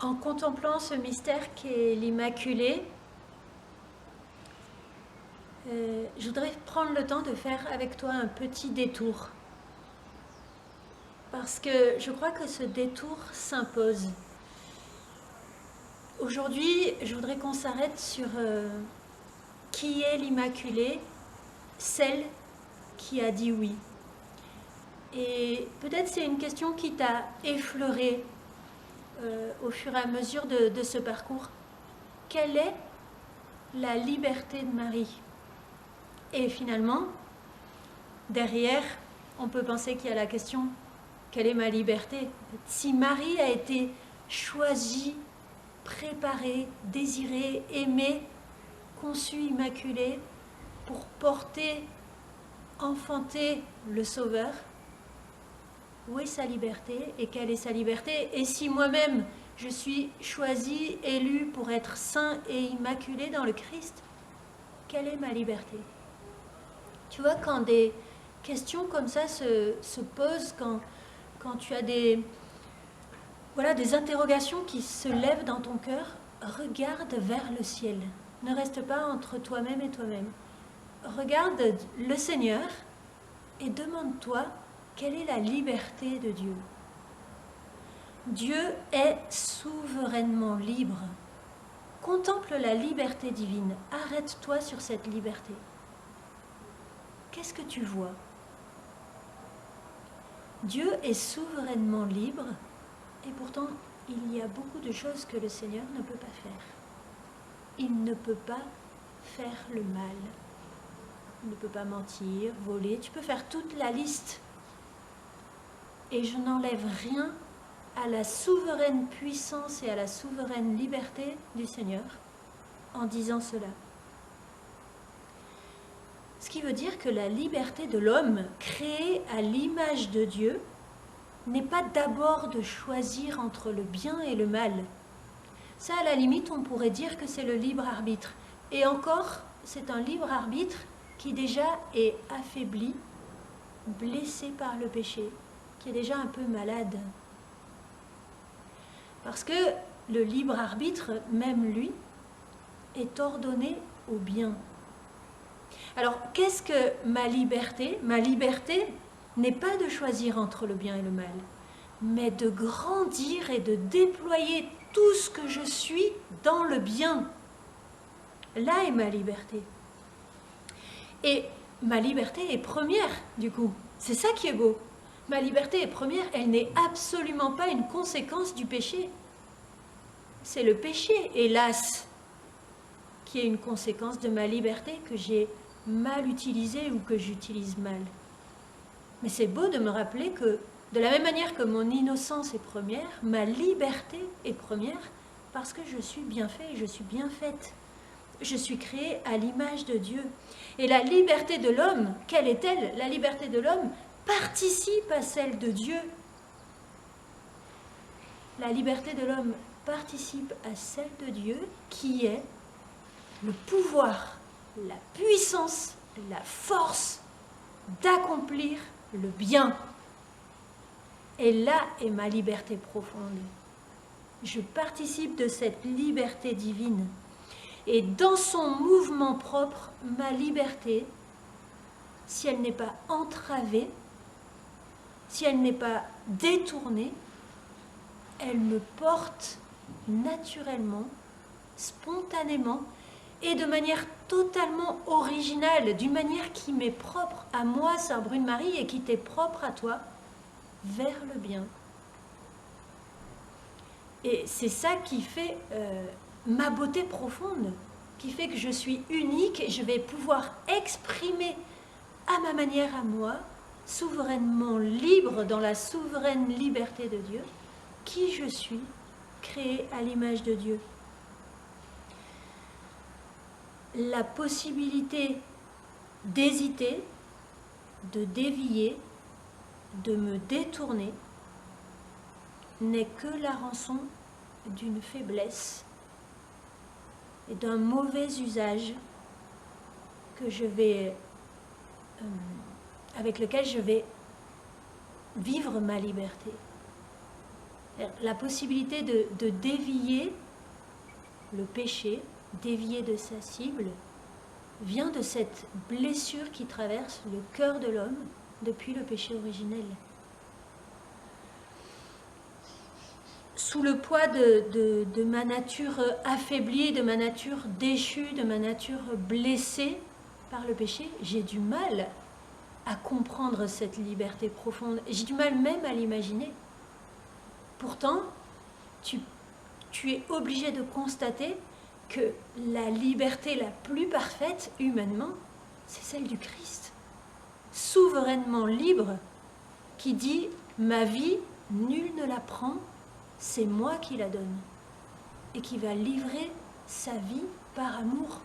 En contemplant ce mystère qu'est l'Immaculée, je voudrais prendre le temps de faire avec toi un petit détour. Parce que je crois que ce détour s'impose. Aujourd'hui, je voudrais qu'on s'arrête sur qui est l'Immaculée, celle qui a dit oui. Et peut-être c'est une question qui t'a effleuré au fur et à mesure de ce parcours. Quelle est la liberté de Marie? Et finalement, derrière, on peut penser qu'il y a la question, quelle est ma liberté? Si Marie a été choisie, préparée, désirée, aimée, conçue, immaculée, pour porter, enfanter le Sauveur, où est sa liberté et quelle est sa liberté? Et si moi-même je suis choisie, élue pour être saint et immaculé dans le Christ, quelle est ma liberté? Tu vois, quand des questions comme ça se posent, quand tu as des interrogations qui se lèvent dans ton cœur, regarde vers le ciel. Ne reste pas entre toi-même et toi-même. Regarde le Seigneur et demande-toi quelle est la liberté de Dieu. Dieu est souverainement libre. Contemple la liberté divine. Arrête-toi sur cette liberté. Qu'est-ce que tu vois? Dieu est souverainement libre et pourtant il y a beaucoup de choses que le Seigneur ne peut pas faire. Il ne peut pas faire le mal. Il ne peut pas mentir, voler. Tu peux faire toute la liste. Et je n'enlève rien à la souveraine puissance et à la souveraine liberté du Seigneur en disant cela. Ce qui veut dire que la liberté de l'homme, créé à l'image de Dieu, n'est pas d'abord de choisir entre le bien et le mal. Ça, à la limite, on pourrait dire que c'est le libre arbitre. Et encore, c'est un libre arbitre qui déjà est affaibli, blessé par le péché, qui est déjà un peu malade. Parce que le libre arbitre, même lui, est ordonné au bien. Alors, qu'est-ce que ma liberté? Ma liberté n'est pas de choisir entre le bien et le mal, mais de grandir et de déployer tout ce que je suis dans le bien. Là est ma liberté. Et ma liberté est première, du coup. C'est ça qui est beau. Ma liberté est première, elle n'est absolument pas une conséquence du péché. C'est le péché, hélas, qui est une conséquence de ma liberté que j'ai mal utilisée ou que j'utilise mal. Mais c'est beau de me rappeler que, de la même manière que mon innocence est première, ma liberté est première parce que je suis bien fait et je suis bien faite. Je suis créée à l'image de Dieu. Et la liberté de l'homme, quelle est-elle? La liberté de l'homme participe à celle de Dieu. La liberté de l'homme participe à celle de Dieu qui est le pouvoir, la puissance, la force d'accomplir le bien. Et là est ma liberté profonde. Je participe de cette liberté divine. Et dans son mouvement propre, ma liberté, si elle n'est pas entravée, si elle n'est pas détournée, elle me porte naturellement, spontanément et de manière totalement originale, d'une manière qui m'est propre à moi, Sœur Brune-Marie, et qui t'est propre à toi, vers le bien. Et c'est ça qui fait ma beauté profonde, qui fait que je suis unique et je vais pouvoir exprimer à ma manière à moi, souverainement libre dans la souveraine liberté de Dieu, qui je suis, créée à l'image de Dieu. La possibilité d'hésiter, de dévier, de me détourner, n'est que la rançon d'une faiblesse et d'un mauvais usage que je vais avec lequel je vais vivre ma liberté. La possibilité de dévier le péché, dévier de sa cible, vient de cette blessure qui traverse le cœur de l'homme depuis le péché originel. Sous le poids de ma nature affaiblie, de ma nature déchue, de ma nature blessée par le péché, j'ai du mal à comprendre cette liberté profonde. J'ai du mal même à l'imaginer. Pourtant, tu es obligé de constater que la liberté la plus parfaite, humainement, c'est celle du Christ. Souverainement libre, qui dit « Ma vie, nul ne la prend, c'est moi qui la donne. » Et qui va livrer sa vie par amour,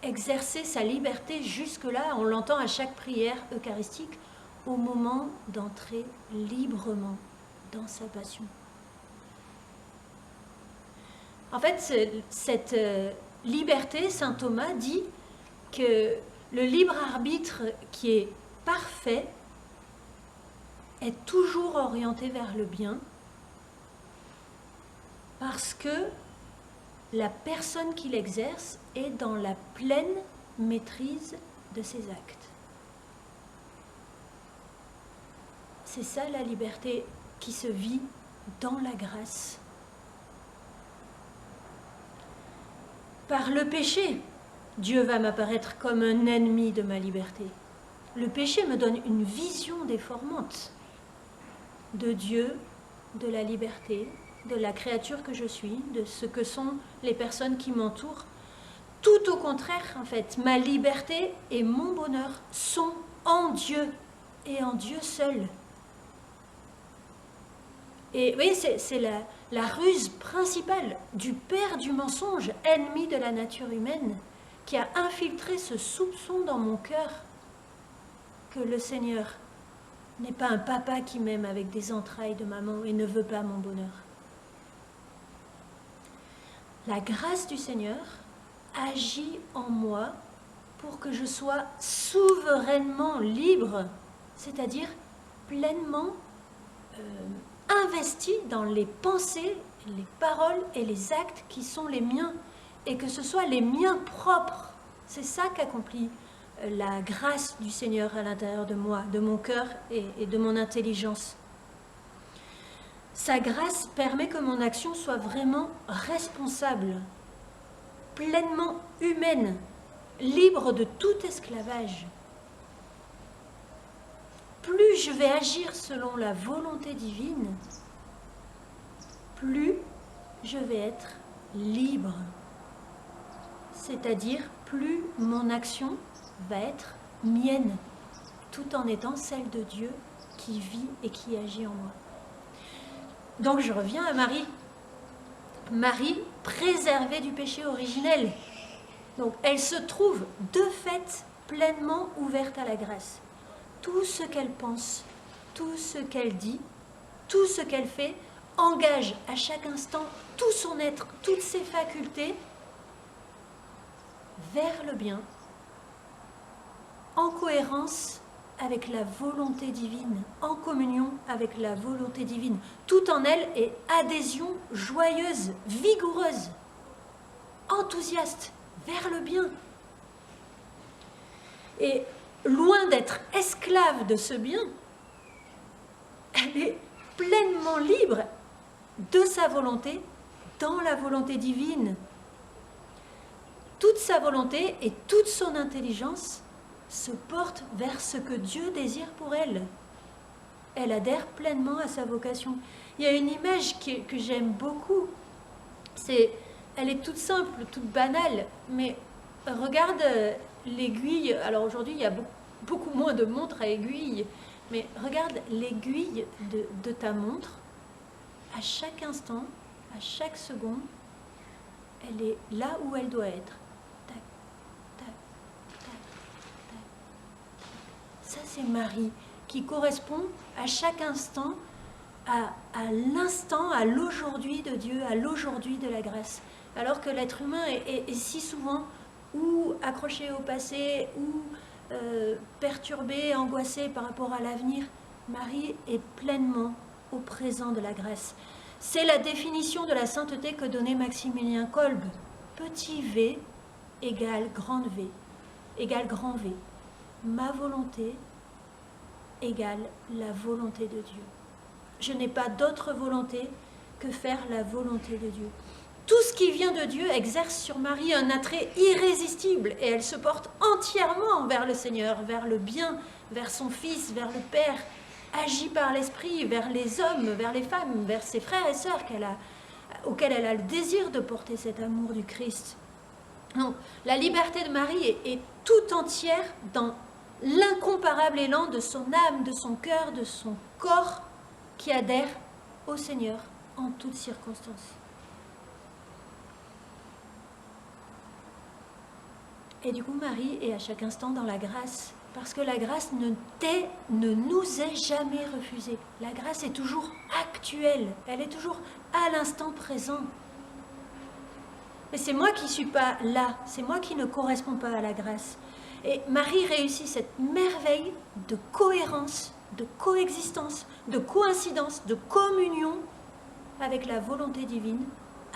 exercer sa liberté jusque-là, on l'entend à chaque prière eucharistique, au moment d'entrer librement dans sa passion. En fait, cette liberté, saint Thomas dit que le libre arbitre qui est parfait est toujours orienté vers le bien parce que la personne qui l'exerce est dans la pleine maîtrise de ses actes. C'est ça la liberté qui se vit dans la grâce. Par le péché, Dieu va m'apparaître comme un ennemi de ma liberté. Le péché me donne une vision déformante de Dieu, de la liberté, de la créature que je suis, de ce que sont les personnes qui m'entourent. Tout au contraire, en fait, ma liberté et mon bonheur sont en Dieu et en Dieu seul. Et vous voyez, c'est la ruse principale du père du mensonge, ennemi de la nature humaine, qui a infiltré ce soupçon dans mon cœur que le Seigneur n'est pas un papa qui m'aime avec des entrailles de maman et ne veut pas mon bonheur. La grâce du Seigneur agit en moi pour que je sois souverainement libre, c'est-à-dire pleinement investi dans les pensées, les paroles et les actes qui sont les miens, et que ce soit les miens propres. C'est ça qu'accomplit la grâce du Seigneur à l'intérieur de moi, de mon cœur et de mon intelligence. Sa grâce permet que mon action soit vraiment responsable, pleinement humaine, libre de tout esclavage. Plus je vais agir selon la volonté divine, plus je vais être libre. C'est-à-dire, plus mon action va être mienne, tout en étant celle de Dieu qui vit et qui agit en moi. Donc je reviens à Marie. Marie, préservée du péché originel. Donc elle se trouve de fait pleinement ouverte à la grâce. Tout ce qu'elle pense, tout ce qu'elle dit, tout ce qu'elle fait engage à chaque instant tout son être, toutes ses facultés vers le bien, en cohérence avec la volonté divine, en communion avec la volonté divine. Tout en elle est adhésion joyeuse, vigoureuse, enthousiaste vers le bien. Et loin d'être esclave de ce bien, elle est pleinement libre de sa volonté dans la volonté divine. Toute sa volonté et toute son intelligence se portent vers ce que Dieu désire pour elle. Elle adhère pleinement à sa vocation. Il y a une image que j'aime beaucoup. Elle est toute simple, toute banale, mais regarde l'aiguille. Alors aujourd'hui, il y a beaucoup moins de montres à aiguille, mais regarde l'aiguille de ta montre. À chaque instant, à chaque seconde, elle est là où elle doit être. Tac, tac, tac, tac. Ça, c'est Marie, qui correspond à chaque instant à l'instant, à l'aujourd'hui de Dieu, à l'aujourd'hui de la grâce. Alors que l'être humain est si souvent ou accroché au passé, ou perturbée, angoissée par rapport à l'avenir. Marie est pleinement au présent de la grâce. C'est la définition de la sainteté que donnait Maximilien Kolb. Petit v égale grande V, égale grand V. Ma volonté égale la volonté de Dieu. Je n'ai pas d'autre volonté que faire la volonté de Dieu. Tout ce qui vient de Dieu exerce sur Marie un attrait irrésistible et elle se porte entièrement vers le Seigneur, vers le bien, vers son Fils, vers le Père, agit par l'Esprit, vers les hommes, vers les femmes, vers ses frères et sœurs auxquels elle a le désir de porter cet amour du Christ. Donc, la liberté de Marie est tout entière dans l'incomparable élan de son âme, de son cœur, de son corps qui adhère au Seigneur en toutes circonstances. Et du coup, Marie est à chaque instant dans la grâce, parce que la grâce ne nous est jamais refusée. La grâce est toujours actuelle, elle est toujours à l'instant présent. Mais c'est moi qui ne suis pas là, c'est moi qui ne correspond pas à la grâce. Et Marie réussit cette merveille de cohérence, de coexistence, de coïncidence, de communion avec la volonté divine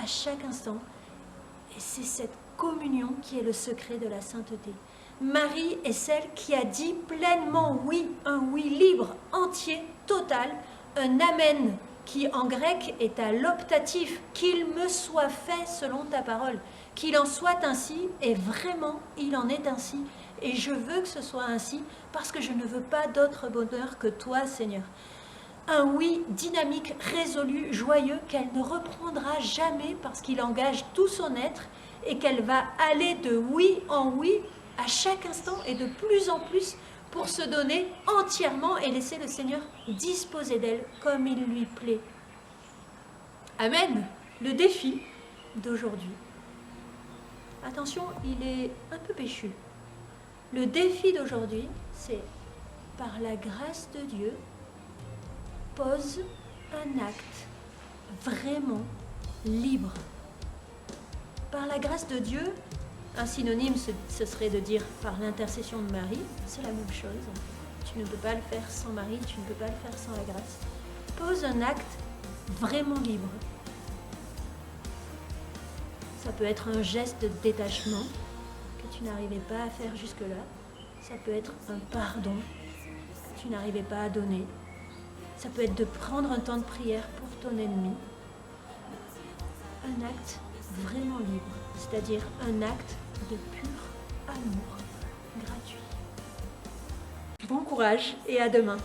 à chaque instant. Et c'est cette communion qui est le secret de la sainteté. Marie est celle qui a dit pleinement oui, un oui libre, entier, total, un amen qui en grec est à l'optatif, qu'il me soit fait selon ta parole, qu'il en soit ainsi, et vraiment il en est ainsi, et je veux que ce soit ainsi, parce que je ne veux pas d'autre bonheur que toi, Seigneur. Un oui dynamique, résolu, joyeux, qu'elle ne reprendra jamais parce qu'il engage tout son être, et qu'elle va aller de oui en oui à chaque instant et de plus en plus pour se donner entièrement et laisser le Seigneur disposer d'elle comme il lui plaît. Amen. Le défi d'aujourd'hui. Attention, il est un peu péchu. Le défi d'aujourd'hui, c'est par la grâce de Dieu, pose un acte vraiment libre. Par la grâce de Dieu, un synonyme, ce serait de dire par l'intercession de Marie, c'est la même chose. Tu ne peux pas le faire sans Marie, tu ne peux pas le faire sans la grâce. Pose un acte vraiment libre. Ça peut être un geste de détachement que tu n'arrivais pas à faire jusque-là. Ça peut être un pardon que tu n'arrivais pas à donner. Ça peut être de prendre un temps de prière pour ton ennemi. Un acte vraiment libre, c'est-à-dire un acte de pur amour gratuit. Bon courage et à demain.